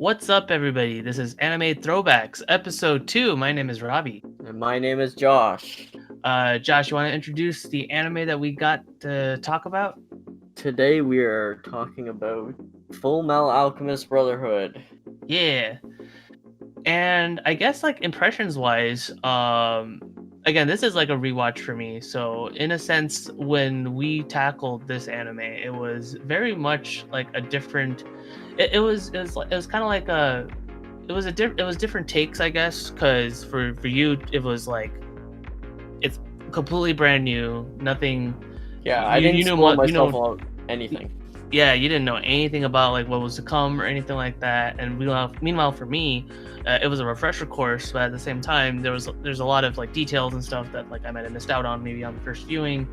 What's up, everybody? This is Anime Throwbacks, episode 2. My name is Raby. And my name is Josh. Josh, you want to introduce the anime that we got to talk about? Today we are talking about Fullmetal Alchemist Brotherhood. Yeah. And I guess, like, impressions-wise, again, this is like a rewatch for me. So, in a sense, when we tackled this anime, it was very much like a different. It was kind of like a. It was different takes, I guess, because for you it was like it's completely brand new, nothing. Yeah, I didn't spoil myself out anything. Yeah, you didn't know anything about like what was to come or anything like that. And meanwhile, for me, it was a refresher course, but at the same time, there's a lot of like details and stuff that like I might have missed out on maybe on the first viewing.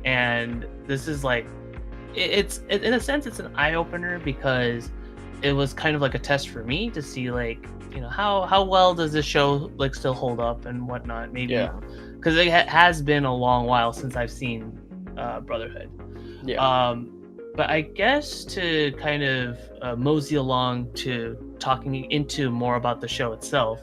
And this is like, it's in a sense it's an eye opener because it was kind of like a test for me to see like how well does this show like still hold up and whatnot. Maybe because it has been a long while since I've seen Brotherhood. Yeah. But I guess to kind of mosey along to talking into more about the show itself,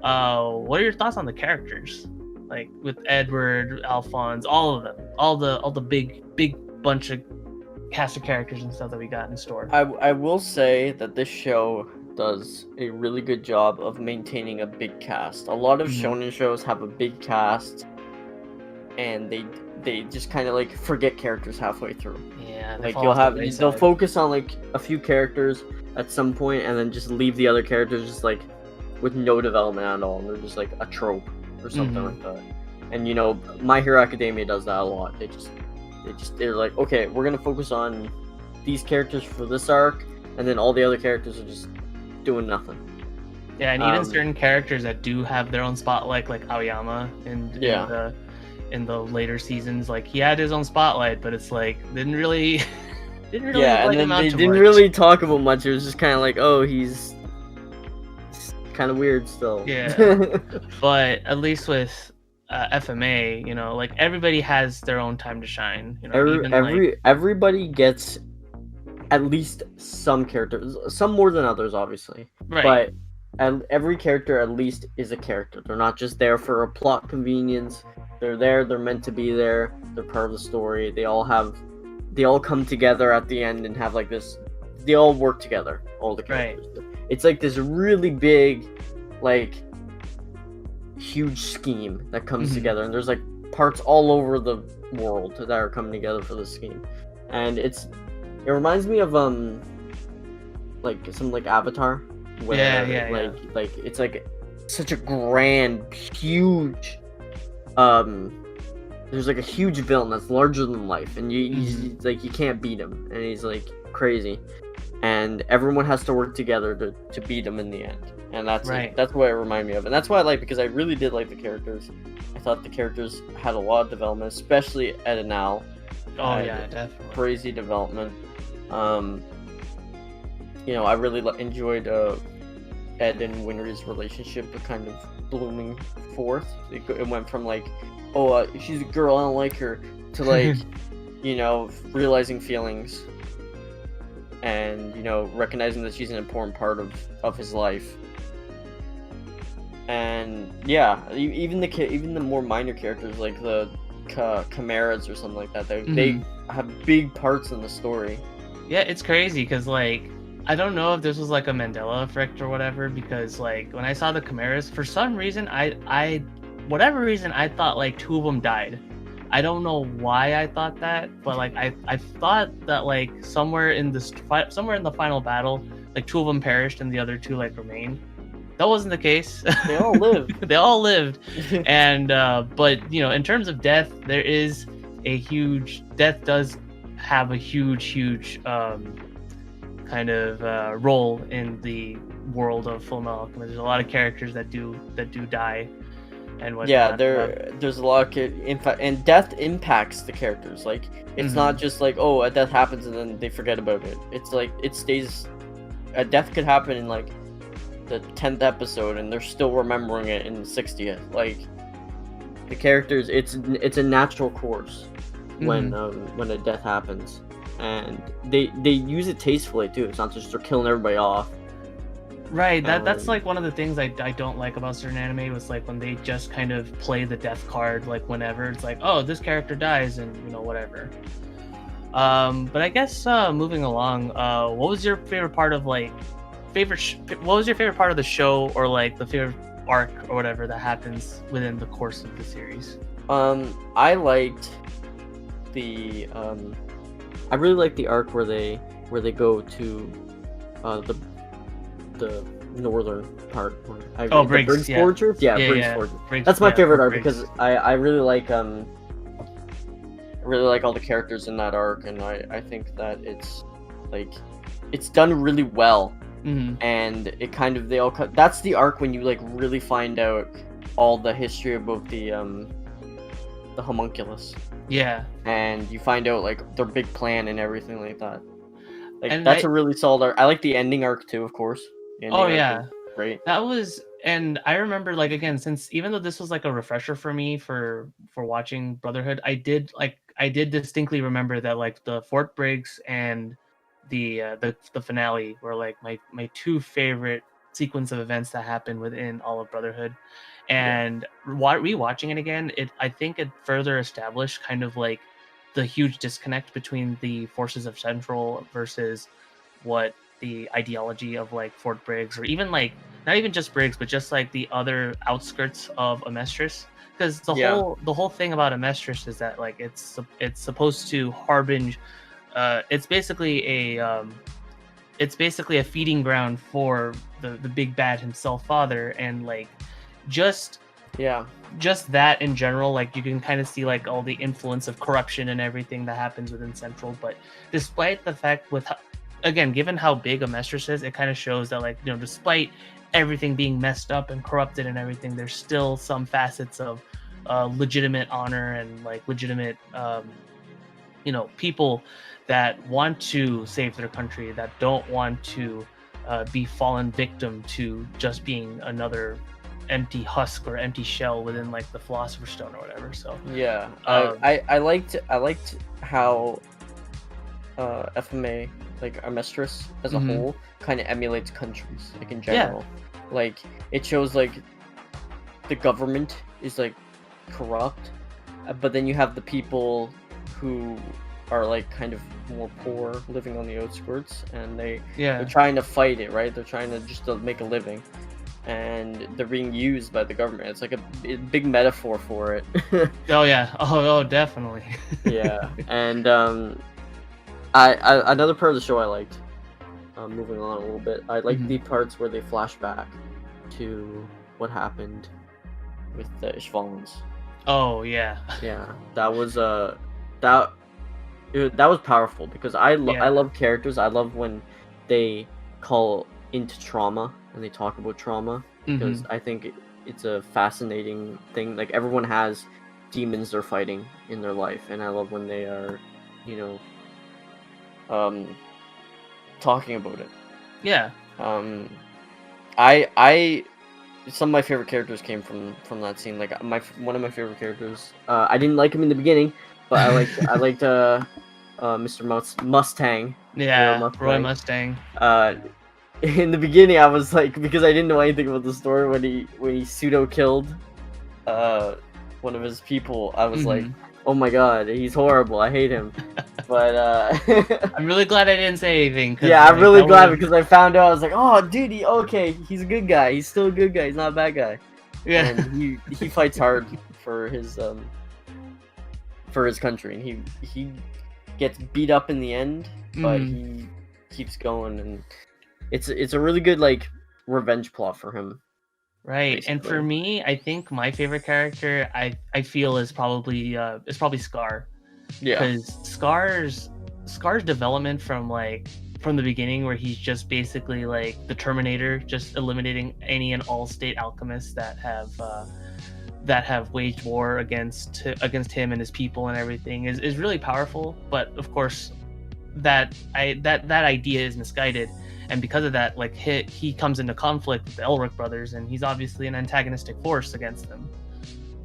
what are your thoughts on the characters? Like with Edward, Alphonse, all of them, all the big bunch of cast of characters and stuff that we got in store. I will say that this show does a really good job of maintaining a big cast. A lot of shounen shows have a big cast, and they just kind of like forget characters halfway through. Yeah, like they'll focus on like a few characters at some point and then just leave the other characters just like with no development at all, and they're just like a trope or something like that. And My Hero Academia does that a lot. They're like, okay, we're gonna focus on these characters for this arc, and then all the other characters are just doing nothing. Yeah, and even certain characters that do have their own spotlight, like Aoyama in the later seasons, like he had his own spotlight, but it's like didn't really yeah, and then they didn't really talk about much. It was just kind of like, oh, he's kind of weird still. Yeah. But at least with FMA, like everybody has their own time to shine. Everybody gets at least some characters, some more than others, obviously. Right. But every character at least is a character. They're not just there for a plot convenience. They're there. They're meant to be there. They're part of the story. They all come together at the end and have like this. They all work together. All the characters. Right. It's like this really big, like, huge scheme that comes together, and there's like parts all over the world that are coming together for this scheme, and it reminds me of like some like Avatar, where like it's like such a grand, huge there's like a huge villain that's larger than life, and he's like you can't beat him, and he's like crazy, and everyone has to work together to beat him in the end. And that's what it reminded me of, and that's why I like, because I really did like the characters. I thought the characters had a lot of development, especially Ed and Al. Oh yeah, definitely. Crazy development. I really enjoyed Ed and Winry's relationship, kind of blooming forth. It went from like, oh, she's a girl, I don't like her, to like, realizing feelings, and recognizing that she's an important part of his life. And yeah, even the more minor characters like the chimeras or something like that, they have big parts in the story. Yeah, it's crazy because like I don't know if this was like a Mandela effect or whatever, because like when I saw the chimeras, for some reason I thought like 2 of them died. I don't know why I thought that, but like I thought that like somewhere in the final battle, like 2 of them perished and the other 2 like remained. That wasn't the case. They all lived. They all lived. And but in terms of death, death does have a huge kind of role in the world of Fullmetal Alchemist. There's a lot of characters that do die. And whatnot. Yeah, there's a lot of and death impacts the characters. Like it's not just like, oh, a death happens and then they forget about it. It's like it stays. A death could happen in like the 10th episode and they're still remembering it in the 60th. Like the characters, it's a natural course when a death happens, and they use it tastefully too. It's not just they're killing everybody off. Right, that's like one of the things I don't like about certain anime was like when they just kind of play the death card like whenever it's like, oh, this character dies and whatever. But I guess moving along, what was your favorite part of like what was your favorite part of the show, or like the favorite arc or whatever that happens within the course of the series? I liked the I really liked the arc where they go to the northern part. Briggs, yeah. Fortress? Yeah, Briggs Fortress. That's my favorite arc because I really like all the characters in that arc, and I think that it's done really well. Mm-hmm. And it kind of that's the arc when you like really find out all the history about the homunculus. Yeah. And you find out like their big plan and everything like that. Like and that's a really solid arc. I like the ending arc too, of course. Oh yeah, great. That was, and I remember like again, since even though this was like a refresher for me for watching Brotherhood, I did distinctly remember that like the Fort Briggs and the finale were like my two favorite sequence of events that happened within all of Brotherhood. And rewatching it again, I think it further established kind of like the huge disconnect between the forces of Central versus what the ideology of like Fort Briggs, or even like not even just Briggs, but just like the other outskirts of Amestris. Because the whole thing about Amestris is that like it's supposed to harbinge. It's basically a feeding ground for the big bad himself, Father, and like just that in general, like you can kind of see like all the influence of corruption and everything that happens within Central. But despite the fact again, given how big Amestris is, it kind of shows that like despite everything being messed up and corrupted and everything, there's still some facets of legitimate honor and like legitimate people that want to save their country, that don't want to be fallen victim to just being another empty husk or empty shell within like the Philosopher's Stone or whatever. So I liked how FMA, like Amestris as a whole, kind of emulates countries, like in general. Like it shows like the government is like corrupt, but then you have the people who are like kind of more poor, living on the outskirts, and they're trying to fight it, right? They're trying to just make a living, and they're being used by the government. It's like a big metaphor for it. Oh definitely. Yeah. And I another part of the show I liked, moving on a little bit, I liked the parts where they flash back to what happened with the Ishvalans. Oh yeah. Yeah, that was that was powerful because I love characters. I love when they call into trauma and they talk about trauma, because I think it's a fascinating thing. Like everyone has demons they're fighting in their life, and I love when they are, talking about it. Yeah. I some of my favorite characters came from that scene. Like one of my favorite characters. I didn't like him in the beginning, but I liked Mr. Mustang. Yeah, Roy Mustang. In the beginning, I was like, because I didn't know anything about the story, when he pseudo killed one of his people, I was like, oh my god, he's horrible. I hate him. But I'm really glad I didn't say anything. Yeah, I'm really glad because I found out. I was like, oh, dude, he's a good guy. He's still a good guy. He's not a bad guy. Yeah, and he fights hard for his country, and he gets beat up in the end, but he keeps going, and it's a really good like revenge plot for him. Right, basically. And for me, I think my favorite character I feel is probably Scar. Yeah, because Scar's development from the beginning, where he's just basically like the Terminator, just eliminating any and all state alchemists that have waged war against him and his people and everything, is really powerful. But of course, that idea is misguided, and because of that, like he comes into conflict with the Elric brothers, and he's obviously an antagonistic force against them.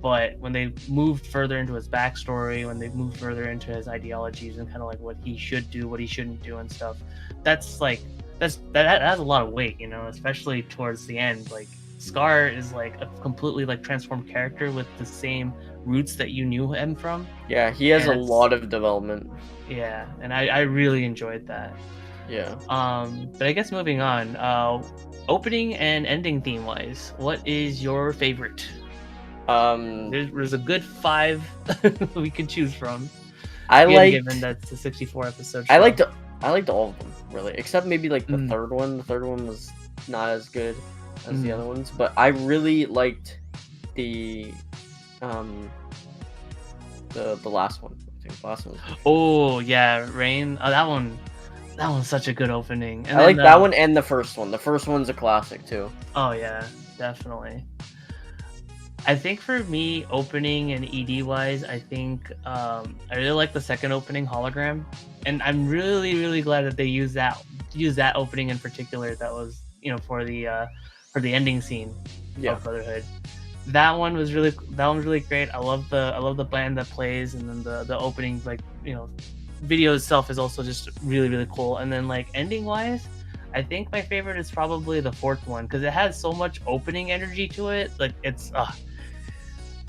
But when they moved further into his backstory, when they moved further into his ideologies and kind of like what he should do, what he shouldn't do and stuff, that's like that has a lot of weight, especially towards the end. Like Scar is like a completely like transformed character with the same roots that you knew him from. Yeah, he has a lot of development. Yeah, and I really enjoyed that. Yeah. But I guess moving on, opening and ending theme wise, what is your favorite? There's a good 5 we could choose from. Given that's a 64 episode show. I liked all of them really, except maybe like the third one. The third one was not as good as the other ones, but I really liked the last one. I think the last one. Oh yeah, Rain. Oh, that one's such a good opening. And I like that one and the first one. The first one's a classic too. Oh yeah, definitely. I think for me, opening and ED wise, I think I really like the second opening, Hologram, and I'm really really glad that they used that opening in particular. That was for the ending scene of Brotherhood. That one was really great. I love the band that plays, and then the opening video itself is also just really really cool. And then like ending wise, I think my favorite is probably the fourth one because it has so much opening energy to it. Like it's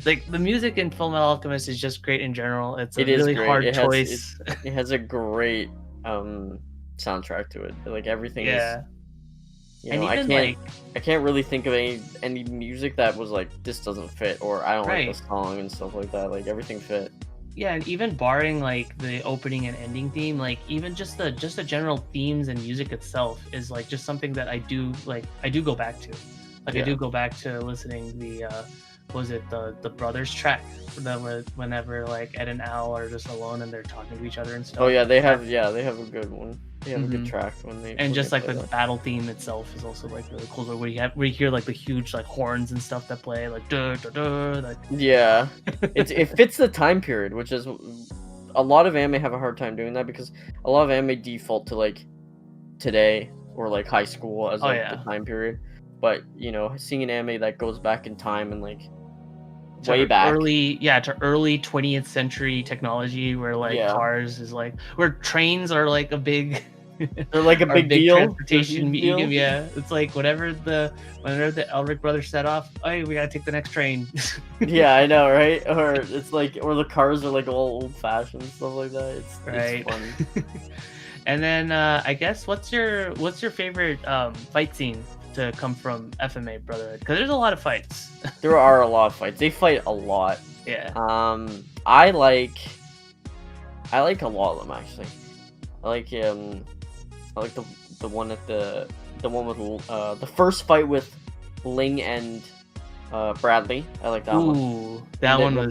like the music in Fullmetal Alchemist is just great in general. It's a really hard choice. It has a great soundtrack to it. Like everything is. And even I can't really think of any music that was like this doesn't fit or I don't like the song and stuff like that. Like everything fit. Yeah, and even barring like the opening and ending theme, like even just the general themes and music itself is like just something that I do go back to. Like I do go back to listening the the brothers track whenever like Ed and Al are just alone and they're talking to each other and stuff. Oh yeah, they have a good one. They have a good track when they just like the that. Battle theme itself is also like really cool. Where you hear like the huge like horns and stuff that play like duh, duh, duh, like it fits the time period, which is a lot of anime have a hard time doing that because a lot of anime default to like today or like high school as the time period. But seeing an anime that goes back in time and like way back early 20th century technology where like cars is like where trains are like a big they're like a big deal transportation medium. It's like whenever the Elric brothers set off, we gotta take the next train. Yeah, I know, right? Or it's like the cars are like all old-fashioned stuff like that. It's fun. And then I guess what's your favorite fight scene to come from FMA Brotherhood? Because there's a lot of fights. There are a lot of fights. They fight a lot. Yeah. I like a lot of them actually. I like the one at the one with the first fight with Ling and Bradley. I like that one. That one was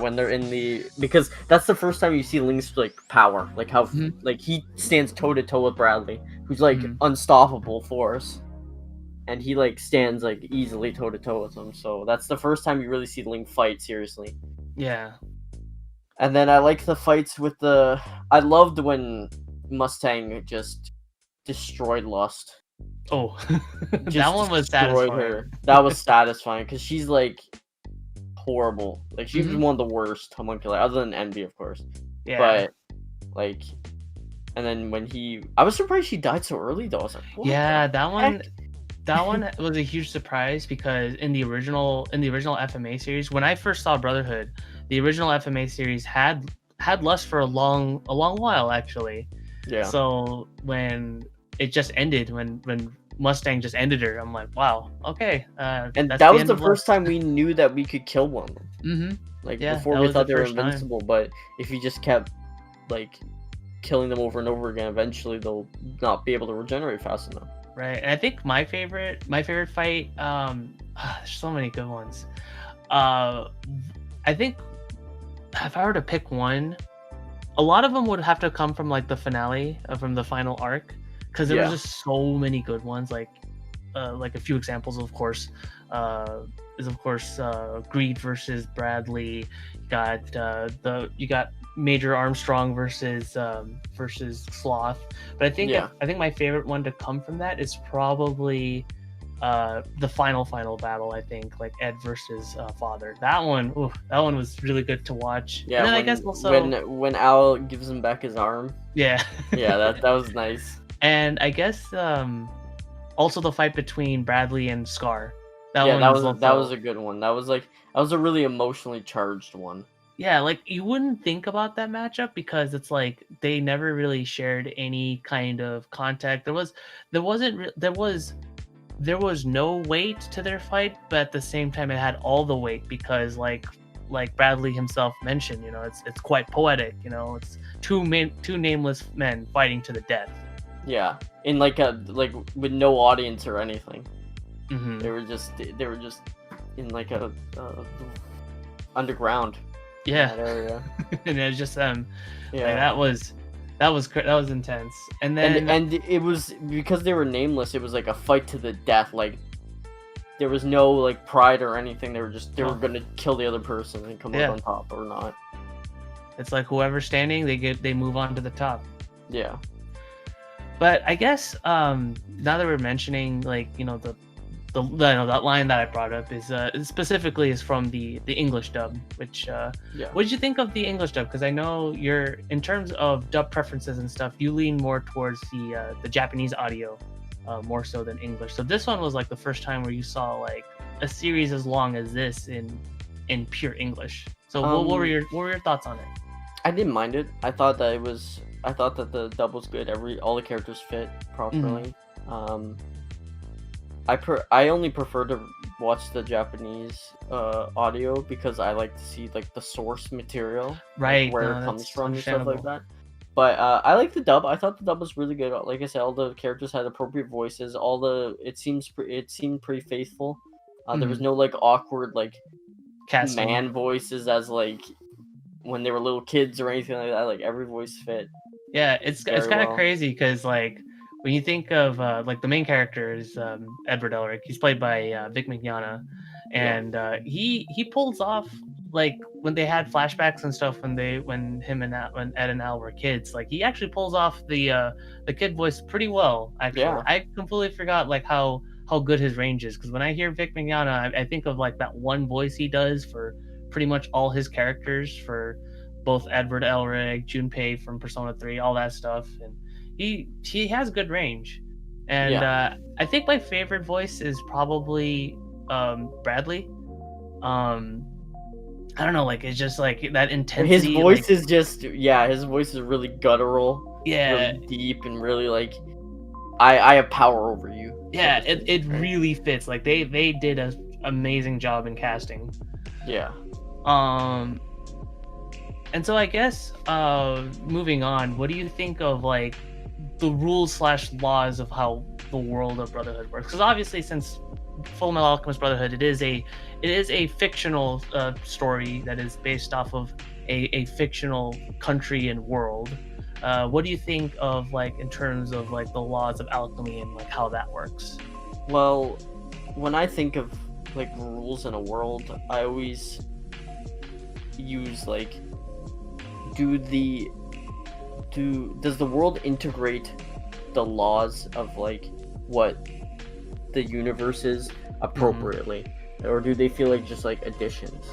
when they're in the because that's the first time you see Ling's like power, like how like he stands toe to toe with Bradley, who's like unstoppable force. And he like stands like easily toe to toe with him, so that's the first time you really see Ling fight seriously. Yeah. And then I like the fights with I loved when Mustang just destroyed Lust. Oh, that one was satisfying. Her. That was satisfying because she's like horrible. Like she's one of the worst homuncular, other than Envy, of course. Yeah. But like, and then when I was surprised she died so early though. I was like, that one was a huge surprise because in the original FMA series, when I first saw Brotherhood, the original FMA series had Lust for a long while actually. Yeah. So when it just ended, when Mustang just ended her, I'm like, wow, okay. And that was the first time we knew that we could kill one of them. Before we thought they were invincible, but if you just kept like killing them over and over again, eventually they'll not be able to regenerate fast enough. Right, and I think my favorite fight, there's so many good ones. I think if I were to pick one, a lot of them would have to come from like the finale, from the final arc, because there were just so many good ones. Like a few examples, of course, Greed versus Bradley. You got Major Armstrong versus Sloth. But I think my favorite one to come from that is probably the final battle. I think like Ed versus Father. That one was really good to watch. Yeah, and then I guess also when Al gives him back his arm. Yeah. Yeah, that was nice. And I guess also the fight between Bradley and Scar. That Yeah, one that was was also a good one. That was a really emotionally charged one. yeah, like you wouldn't think about that matchup because it's like they never really shared any kind of contact. There wasn't there was no weight to their fight, but at the same time it had all the weight because like Bradley himself mentioned, it's quite poetic, it's two nameless men fighting to the death. Yeah, in like with no audience or anything. Hmm. They were just in like a underground in Yeah. that area. And it's just like Yeah. that was intense. And then And it was because they were nameless. It was like a fight to the death. Like there was no like pride or anything. They were gonna kill the other person and come out on top or not. it's like whoever's standing, they move on to the top. Yeah. But I guess now that we're mentioning that line that I brought up is specifically is from the English dub, which Yeah. what did you think of the English dub? Because I know you're in terms of dub preferences and stuff, you lean more towards the Japanese audio more so than English. So this one was like the first time where you saw like a series as long as this in pure English. So what were your thoughts on it? I didn't mind it. I thought that the dub was good. All the characters fit properly. I only prefer to watch the Japanese audio because I like to see like the source material, Right, where no, it comes that's from and stuff like understandable. that. But I like the dub. I thought the dub was really good. Like I said, all the characters had appropriate voices. It seemed pretty faithful. There was no like awkward like Casting. man voices as like when they were little kids or anything like that. Like every voice fit. Yeah, it's very kind of well. crazy because like when you think of like the main character is Edward Elric. He's played by Vic Mignogna, and he pulls off like when they had flashbacks and stuff when when Ed and Al were kids. Like he actually pulls off the kid voice pretty well. Actually, Yeah. I completely forgot like how good his range is because when I hear Vic Mignogna, I think of like that one voice he does for pretty much all his characters for both Edward Elric, Junpei from Persona 3, all that stuff, and he has good range. And I think my favorite voice is probably Bradley. I don't know, like it's just like that intensity. His voice like, is just his voice is really guttural. yeah, really deep and really like I have power over you. Yeah, it really fits. Like they did an amazing job in casting. Yeah. And so I guess moving on, what do you think of like the rules/laws of how the world of Brotherhood works? Because obviously, since Fullmetal Alchemist Brotherhood, it is a fictional story that is based off of a fictional country and world. What do you think of like in terms of like the laws of alchemy and like how that works? Well, when I think of like rules in a world, I always use like does the world integrate the laws of like what the universe is appropriately, or do they feel like just like additions?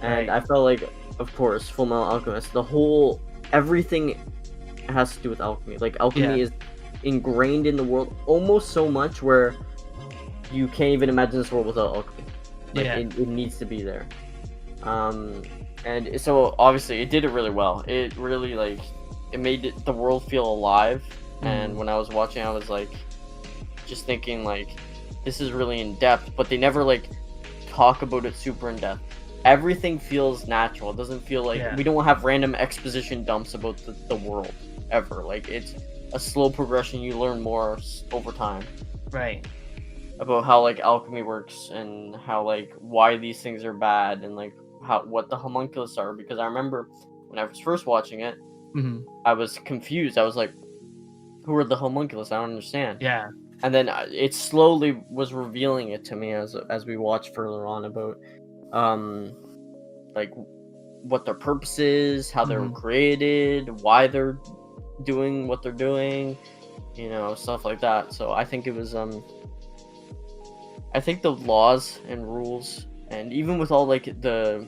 And I felt like, of course, Fullmetal Alchemist, everything has to do with alchemy. Like alchemy is ingrained in the world almost so much where you can't even imagine this world without alchemy. Like it needs to be there. And so obviously it did it really well. It really like it made the world feel alive. And when I was watching, I was like just thinking like this is really in depth, but they never like talk about it super in depth. Everything feels natural. It doesn't feel like we don't have random exposition dumps about the world ever. Like it's a slow progression. You learn more over time. Right. About how like alchemy works and how like why these things are bad and like what the homunculus are. Because I remember when I was first watching it, I was confused. I was like, who are the homunculus? I don't understand. Yeah. And then it slowly was revealing it to me as we watched further on about like what their purpose is, how they were created, why they're doing what they're doing, stuff like that. So I think it was I think the laws and rules, and even with all like the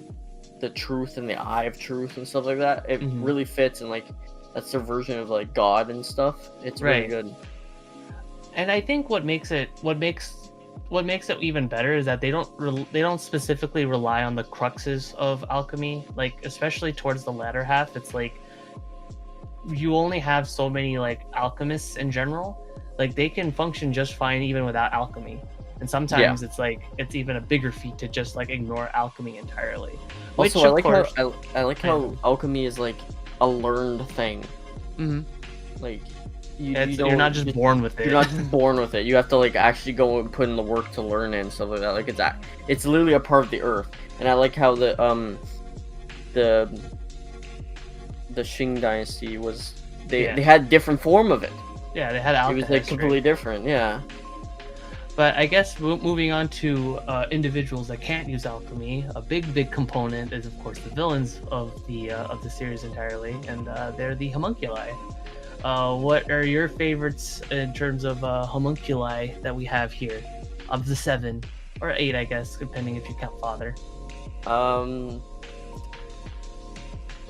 truth and the eye of truth and stuff like that, it really fits. And like That's their version of like God and stuff. It's really Right. good. And I think what makes it even better is that they don't specifically rely on the cruxes of alchemy. Like especially towards the latter half, it's like you only have so many like alchemists in general. Like they can function just fine even without alchemy. And sometimes it's like it's even a bigger feat to just like ignore alchemy entirely. Which Also, of course, I like how alchemy is like a learned thing. Mhm. Like you're not just born with it. You're not just born with it. You have to like actually go and put in the work to learn it and stuff like that. Like it's literally a part of the earth. And I like how the Qing dynasty was they had different form of it. Yeah, they had It alchemists. was like completely different. Yeah. But I guess moving on to individuals that can't use alchemy, a big component is of course the villains of the series entirely, and they're the homunculi. What are your favorites in terms of homunculi that we have here, of the 7 or 8, I guess, depending if you count Father? I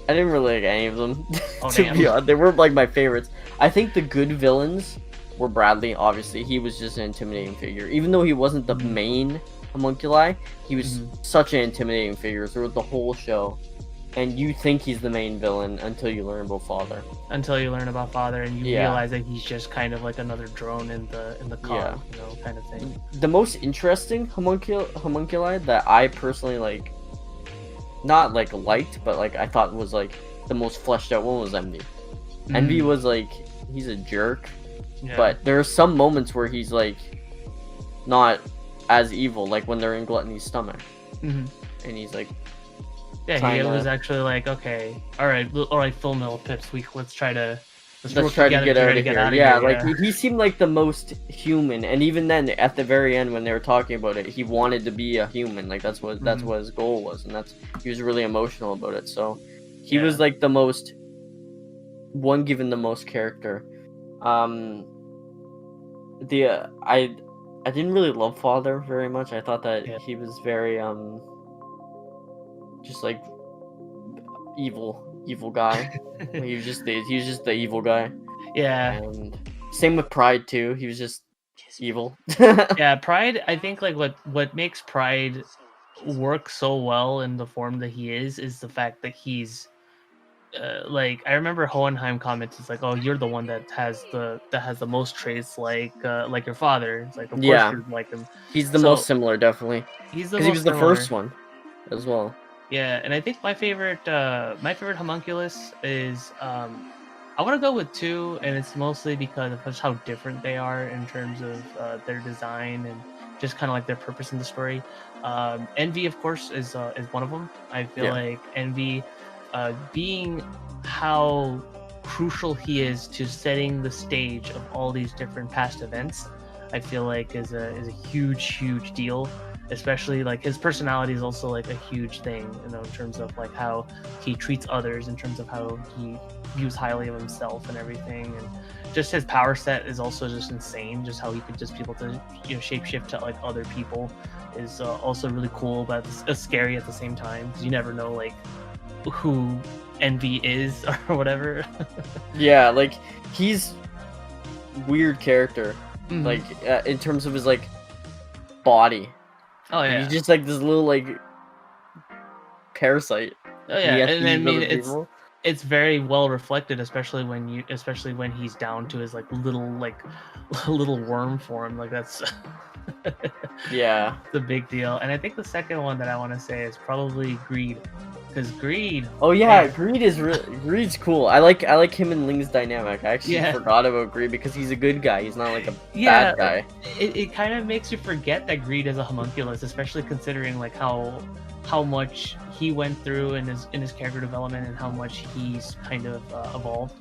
didn't really like any of them. Oh, to damn. be honest, they weren't like my favorites. I think the good villains were Bradley. Obviously, he was just an intimidating figure. Even though he wasn't the main homunculi, he was such an intimidating figure throughout the whole show. And you think he's the main villain until you learn about Father. Until you learn about Father, and you realize that he's just kind of like another drone in the cog, you know, kind of thing. The most interesting homunculi that I personally like, not like liked, but like I thought was like the most fleshed out one was Envy. Envy was like, he's a jerk, but there are some moments where he's like not as evil, like when they're in Gluttony's stomach, and he's like, he was actually like, okay, all right, Fullmetal Pips, let's try to get out of here. Yeah, like he seemed like the most human, and even then, at the very end when they were talking about it, he wanted to be a human. Like that's what his goal was, and he was really emotional about it. So he was like the most one given the most character. I didn't really love Father very much. I thought that he was very just like evil guy. he was just the evil guy. Yeah. And same with Pride too. He was just evil. Yeah, Pride, I think like what makes Pride work so well in the form that he is the fact that he's like, I remember Hohenheim comments, it's like, oh, you're the one that has the most traits like your father. It's like, of course you're like him. He's the most similar, definitely. He's the most, he was the first one as well. Yeah, and I think my favorite homunculus is I want to go with 2, and it's mostly because of just how different they are in terms of their design and just kind of like their purpose in the story. Envy, of course, is one of them. I feel like Envy, being how crucial he is to setting the stage of all these different past events, I feel like is a huge deal. Especially like his personality is also like a huge thing, you know, in terms of like how he treats others, in terms of how he views highly of himself and everything, and just his power set is also just insane. Just how he could just be able to, you know, shapeshift to like other people is also really cool, but it's scary at the same time because you never know like who Envy is or whatever. Yeah, like he's weird character, like in terms of his like body. Oh yeah, he's just like this little like parasite. Oh yeah, and I mean it's very well reflected, especially when he's down to his like little worm form. Like that's it's a big deal. And I think the second one that I want to say is probably Greed, because Greed. Oh yeah, Greed's cool. I like him and Ling's dynamic. I actually forgot about Greed because he's a good guy. He's not like a bad guy. It kind of makes you forget that Greed is a homunculus, especially considering like how much he went through in his character development and how much he's kind of evolved.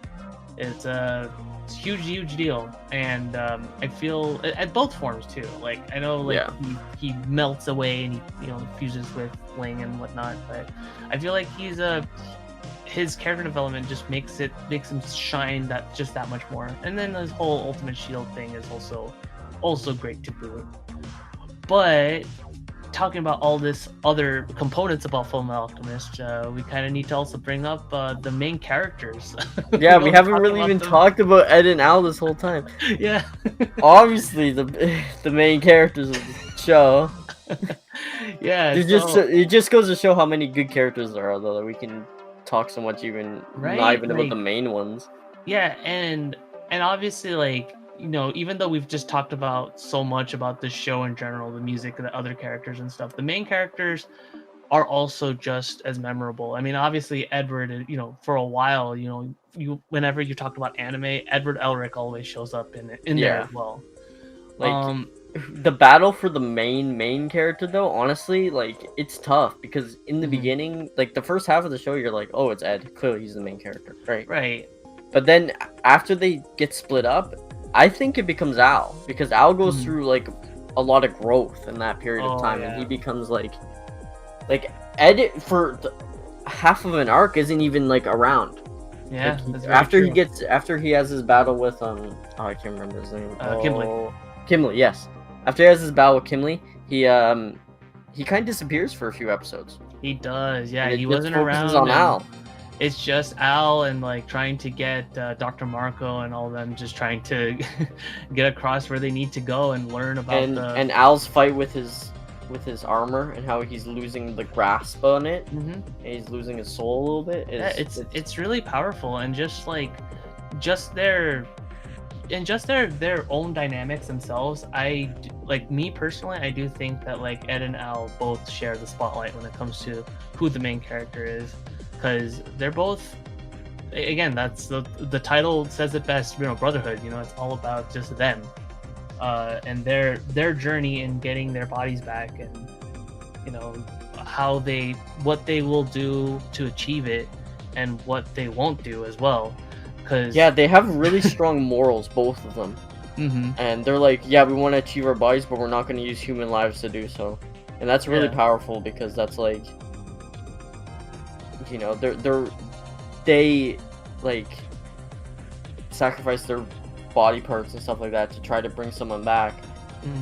It's a huge deal, and I feel at both forms too. Like I know, like he melts away and he fuses with Ling and whatnot, but I feel like his character development just makes him shine that much more. And then his whole Ultimate Shield thing is also great to boot. But talking about all this other components about Fullmetal Alchemist, we kind of need to also bring up the main characters. Yeah, we don't haven't talk really about even them. talked about Ed and Al this whole time. Yeah. Obviously, the main characters of the show. Yeah. It just goes to show how many good characters there are, though, that we can talk so much not Right, even about like, the main ones. yeah, and obviously, like, even though we've just talked about so much about the show in general, the music, the other characters and stuff, the main characters are also just as memorable. I mean, obviously Edward, for a while, whenever you talked about anime, Edward Elric always shows up in there Yeah. as well. Like, the battle for the main character, though, honestly, like, it's tough because in the beginning, like, the first half of the show, you're like, oh, it's Ed. Clearly, he's the main character, right? Right. But then after they get split up, I think it becomes Al, because Al goes through like a lot of growth in that period of time, and he becomes like Ed for half of an arc isn't even like around. Yeah. Like, after he has his battle with I can't remember his name. Kimley, yes. After he has his battle with Kimley, he kind of disappears for a few episodes. He does, yeah. And He wasn't around. On Al. It's just Al and like trying to get Dr. Marco and all of them just trying to get across where they need to go and learn about and Al's fight with his armor and how he's losing the grasp on it, and he's losing his soul a little bit. It's really powerful, and their own dynamics themselves. Me personally, I do think that like Ed and Al both share the spotlight when it comes to who the main character is. Because they're both, again, that's the title says it best. Brotherhood. It's all about just them, and their journey in getting their bodies back, and what they will do to achieve it, and what they won't do as well. Because they have really strong morals, both of them. And they're like, we want to achieve our bodies, but we're not going to use human lives to do so, and that's really powerful because that's like. They like sacrifice their body parts and stuff like that to try to bring someone back,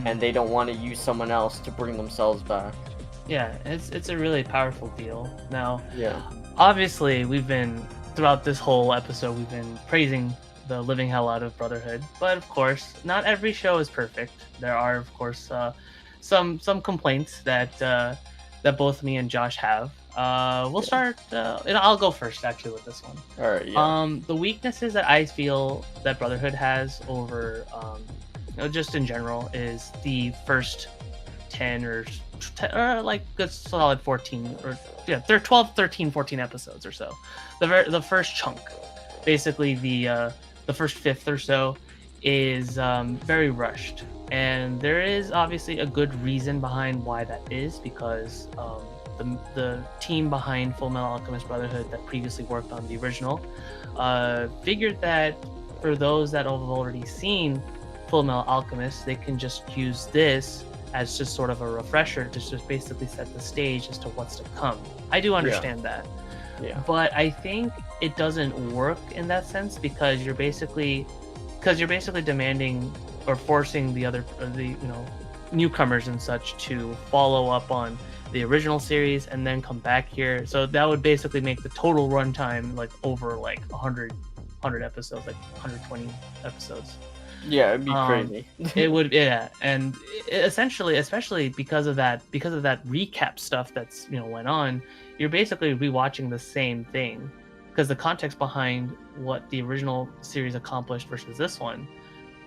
and they don't want to use someone else to bring themselves back. Yeah, it's a really powerful deal. Now, obviously, throughout this whole episode, we've been praising the living hell out of Brotherhood, but of course, not every show is perfect. There are, of course, some complaints that both me and Josh have. We'll start, and I'll go first actually with this one. All right. Yeah. The weaknesses that I feel that Brotherhood has over, just in general, is the first 10 or like good solid 14 or they're 12, 13, 14 episodes or so. The first chunk, basically the first fifth or so, is very rushed, and there is obviously a good reason behind why that is, because the team behind Fullmetal Alchemist Brotherhood that previously worked on the original figured that for those that have already seen Fullmetal Alchemist, they can just use this as just sort of a refresher to just basically set the stage as to what's to come. I do understand that. Yeah. But I think it doesn't work in that sense because you're basically demanding or forcing the newcomers and such to follow up on the original series and then come back here. So that would basically make the total runtime like over like 100 episodes, like 120 episodes. Yeah, it'd be crazy. It would, yeah, and essentially, especially because of that recap stuff that's went on, you're basically rewatching the same thing because the context behind what the original series accomplished versus this one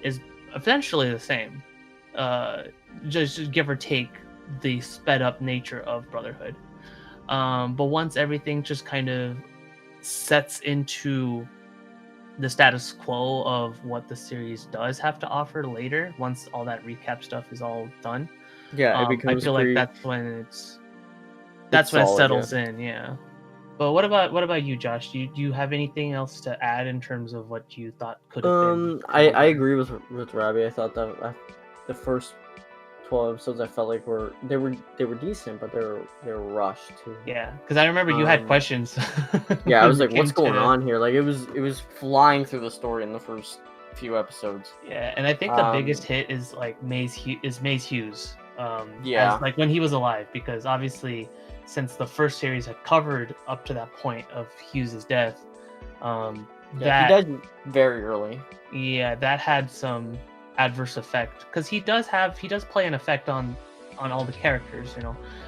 is essentially the same. Just give or take the sped up nature of Brotherhood. But once everything just kind of sets into the status quo of what the series does have to offer later, once all that recap stuff is all done, it becomes I feel like that's when it settles in. Yeah. But what about you, Josh? Do you have anything else to add in terms of what you thought could have been? I agree with Raby. I thought that the first 12 episodes I felt like they were decent, but they were rushed too. Yeah, because I remember you had questions. Yeah, I was like, what's going on here? Like it was flying through the story in the first few episodes. Yeah, and I think the biggest hit is like Maze Hughes. Yeah. as like when he was alive, because obviously since the first series had covered up to that point of Hughes's death, He that died very early. that had some adverse effect, because he does play an effect on all the characters.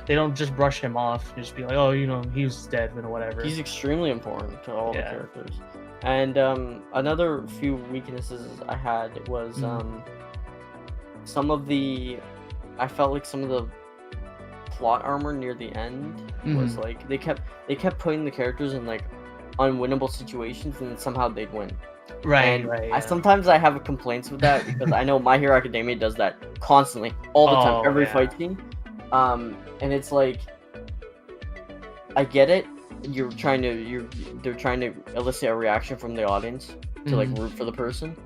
They don't just brush him off, just be like, oh, he was dead and whatever. He's extremely important to all the Yeah. characters. And another few weaknesses I had was I felt like some of the plot armor near the end was like they kept putting the characters in like unwinnable situations, and then somehow they'd win. Right. Sometimes I have complaints with that because I know My Hero Academia does that constantly, all the time, every fight scene. And it's like, I get it. They're trying to elicit a reaction from the audience to like root for the person,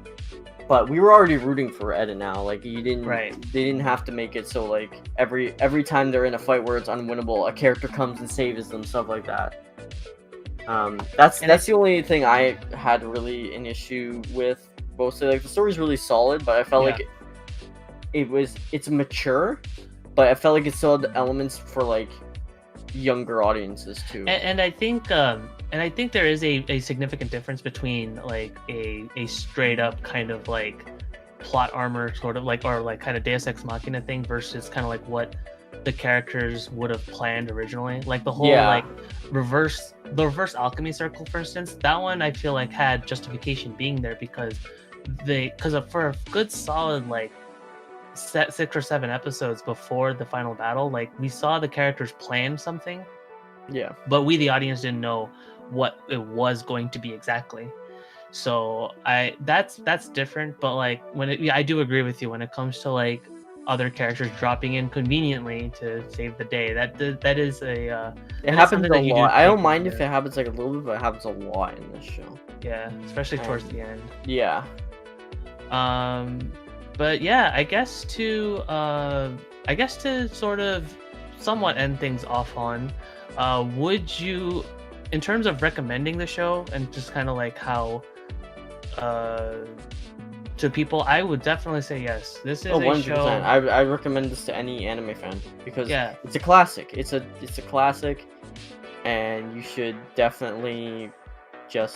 but we were already rooting for Ed and Al. Like they didn't have to make it so like every time they're in a fight where it's unwinnable, a character comes and saves them, stuff like that. That's the only thing I had really an issue with. Mostly, like the story's really solid, but I felt like it's mature, but I felt like it still had the elements for like younger audiences too. And I think there is a significant difference between like a straight up kind of like plot armor sort of like, or like kind of Deus Ex Machina thing, versus kind of like what the characters would have planned originally. Like the whole like reverse alchemy circle, for instance, that one I feel like had justification being there because for a good solid like 6 or 7 episodes before the final battle, like we saw the characters plan something, but we the audience didn't know what it was going to be exactly. So that's different. But like I do agree with you when it comes to like other characters dropping in conveniently to save the day. That is it happens a lot. I don't mind if it happens like a little bit, but it happens a lot in this show. Yeah, especially towards the end. Yeah. But yeah, I guess to sort of somewhat end things off on, would you, in terms of recommending the show and just kind of like how to people, I would definitely say yes. This is 100%. A show. I recommend this to any anime fan because it's a classic. It's a classic, and you should definitely you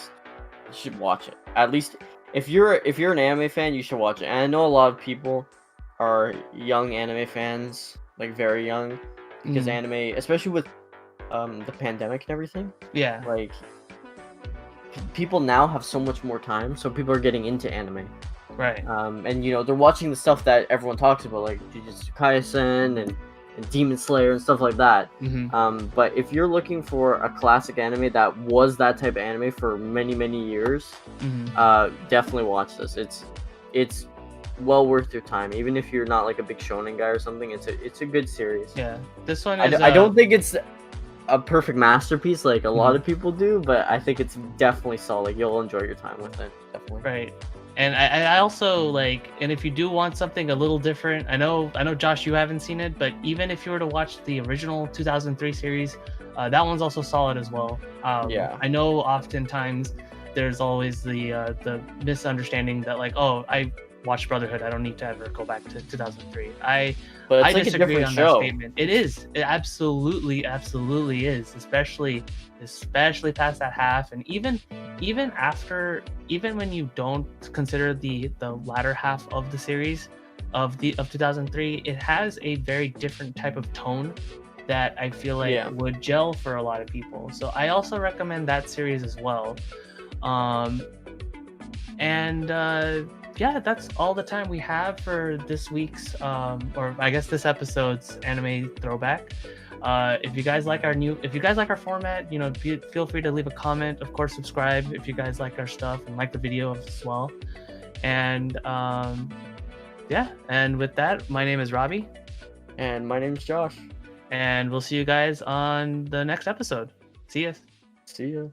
should watch it. At least if you're an anime fan, you should watch it. And I know a lot of people are young anime fans, like very young, because anime, especially with the pandemic and everything. Yeah. Like people now have so much more time, so people are getting into anime. Right. And they're watching the stuff that everyone talks about, like Jujutsu Kaisen and Demon Slayer and stuff like that. But if you're looking for a classic anime that was that type of anime for many, many years, definitely watch this. It's well worth your time, even if you're not like a big shonen guy or something. It's a good series. Yeah, this one is. I don't think it's a perfect masterpiece like a lot of people do, but I think it's definitely solid. You'll enjoy your time with it, definitely. Right. And I also like, and if you do want something a little different, I know Josh, you haven't seen it, but even if you were to watch the original 2003 series, that one's also solid as well. I know oftentimes there's always the misunderstanding that like, oh, I watched Brotherhood, I don't need to ever go back to 2003. But it's like disagree on that statement. It is. It absolutely is, especially past that half, and even when you don't consider the latter half of the series of 2003, it has a very different type of tone that I feel like would gel for a lot of people. So I also recommend that series as well. That's all the time we have for this week's, or I guess this episode's Anime Throwback. If you guys like our format, feel free to leave a comment. Of course, subscribe if you guys like our stuff and like the video as well. And and with that, my name is Raby. And my name is Josh. And we'll see you guys on the next episode. See ya. See ya.